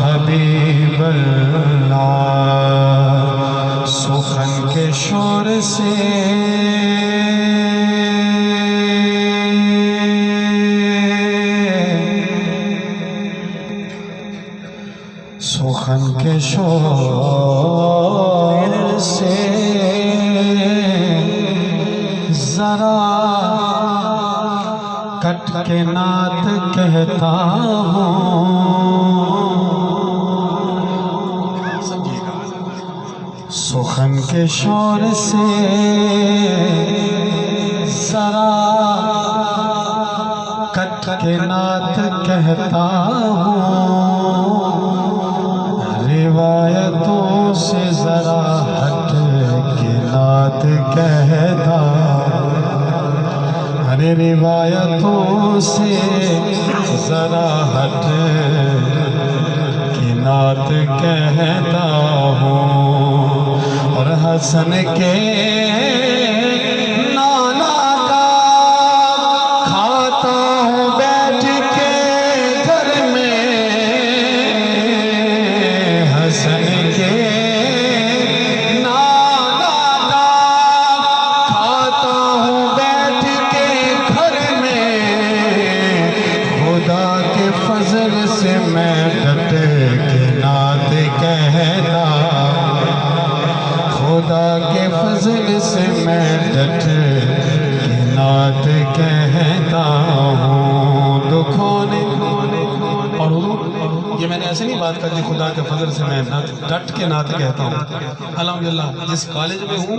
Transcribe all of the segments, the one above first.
حبیب اللہ سخن کے شور سے سخن کے شور سے ذرا کٹ کے نعت کہتا ہوں سخن کے شور سے ذرا کٹ کے نعت کہتا ہوں روایتوں سے ذرا ہٹ کے نعت کہتا ارے روایتوں سے ذرا ہٹ کے نعت کہتا ہوں اور حسن کے نانا کا کھاتا ہوں بیٹھ کے گھر میں حسن کے نانا کا کھاتا ہوں بیٹھ کے گھر میں خدا کے فضل سے میں ڈٹ کے نعت کہتا خدا کے فضل سے میں ڈٹ کے نعت کہتا ہوں دکھوں نے اور حضور یہ میں نے ایسے نہیں بات کر دی خدا کے فضل سے میں ڈٹ کے نعت کہتا ہوں الحمدللہ جس کالج میں ہوں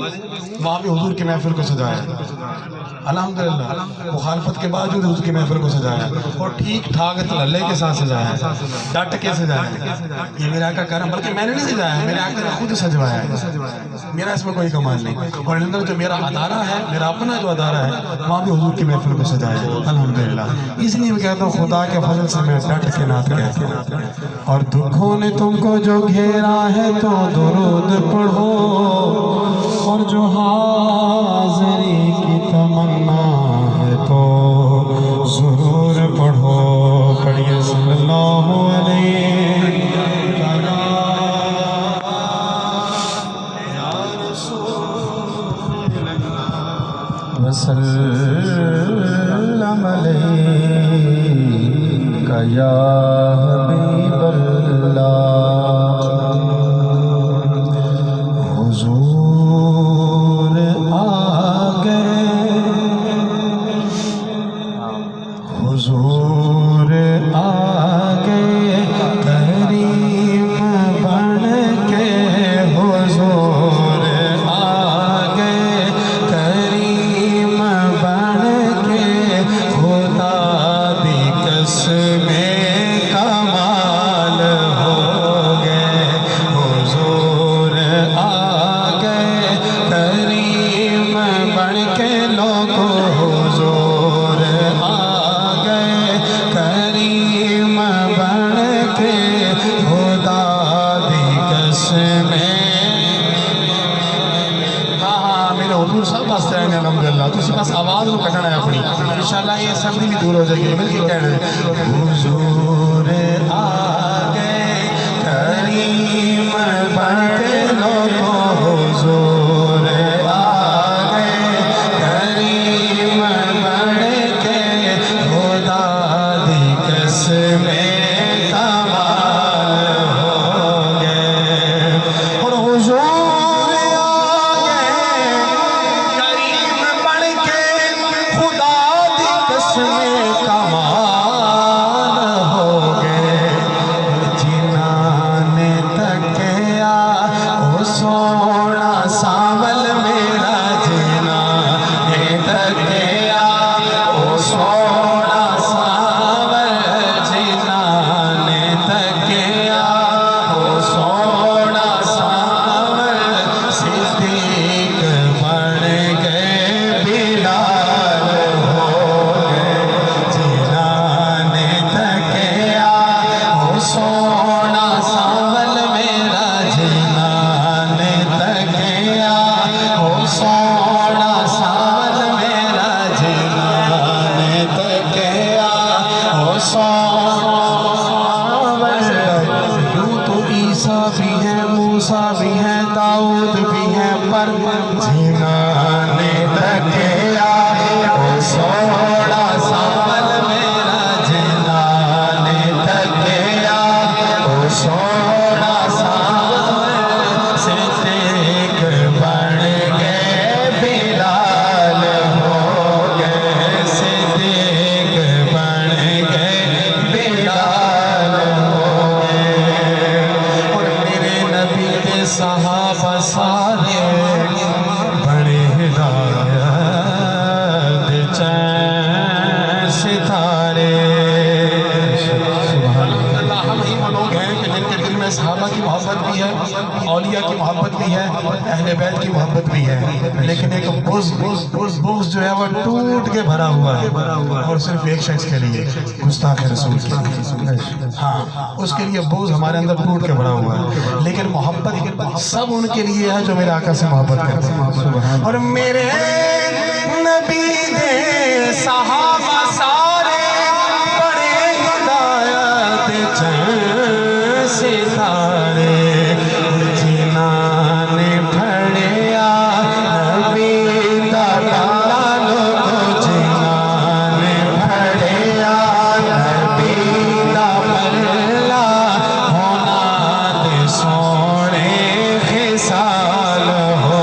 وہاں بھی حضور کی محفل کو سجایا الحمدللہ مخالفت کے باوجود حضور کی محفل کو سجایا اور ٹھیک ٹھاک تللے کے ساتھ سجایا ڈٹ کے سجایا یہ میرے آقا کرم بلکہ میں نے نہیں سجایا میرے آقا نے خود سجوایا ہے میرا اس میں کوئی کمال نہیں اور اندر جو میرا ادارہ ہے میرا اپنا جو ادارہ ہے وہاں بھی حضور کی محفل کو سجایا الحمدللہ اس لیے میں کہتا ہوں خدا کے فضل سے میں ڈٹ کے نعت کہتا ہوں اور دکھوں نے تم کو جو گھیرا ہے تو درود پڑھو اور جو حاضری کی تمنا ہے تو ضرور پڑھو پڑھیے صلی اللہ علیہ وسلم علیک یا حبیب اللہ حضور آ گئے حضور آ گئے کریم بن کے حضور آ گئے کریم بن کے خدا دی قسمیں کمال ہو گئے حضور آ گئے کریم بن کے لوگوں حضور آ گئے کریم بن کے خدا دی قسمیں میرے حضور صاحب واسطے ہیں الحمدللہ تو اسی پاس آواز کو کٹنا ہے اپنی انشاءاللہ یہ سردی بھی دور ہو جائے گی مل کے کہنا ہے حضور آ گئے کریم بن کے لوگوں حضور آ گئے کریم بن کے خدا دی قسمیں کمال ہو گئے اور حضور آ گئے کریم بن کے خدا دی قسمیں کمال ہو گئے جنہاں نے تکیا وہ سونا ساول میرا جنہاں نے تکیا وہ سونا ساول جنہاں یوں تو عیسیٰ بھی ہیں، موسیٰ بھی ہیں، داؤد بھی ہیں، پر جنانے تکیا او سوڑا سامل میرا جنانے تکیا او سوڑا سامل صدیق بن گئے بلال ہو گئے صدیق بن گئے بلال ہو گئے اور میرے نبی کے صحابہ سارے بڑے ہدایت چین ستارے اللہ ہم ہی وہ لوگ ہیں کہ جن کے دل میں صحابہ کی محبت بھی ہے، اولیاء کی محبت بھی ہے، اہل بیت کی محبت بھی ہے، لیکن ایک بغض جو ہے وہ ٹوٹ کے بھرا ہوا ہے اور صرف ایک شخص کے لیے، گستاخ رسول کے لیے، ہاں اس کے لیے بغض ہمارے اندر ٹوٹ کے بھرا ہوا ہے، لیکن محبت سب ان کے لیے ہے جو میرے آقا سے محبت کرتے ہیں اور میرے نبی دے صحابہ سارے بڑے ہدایت چین ستارے جنانے پھڑیا نبی دا لالو جنانے پھڑیا نبی دا پلہ ہونا دے سونے خسال ہو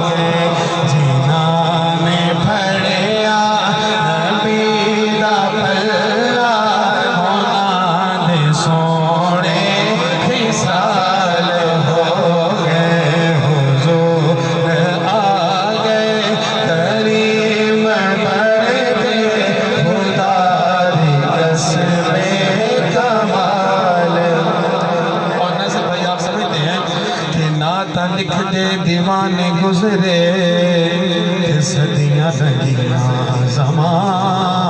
گئے جنانے پھڑیا نبی دا پلہ ہونا دے سونے خسال ہو گئے حضور آ گئے کریم بڑھ گئے خدا دی قسم کمال اور ناصر بھائی آپ سمجھتے ہیں کہ نعتاں لکھ دے دیوانے گزرے کہ صدیاں لگیاں زمان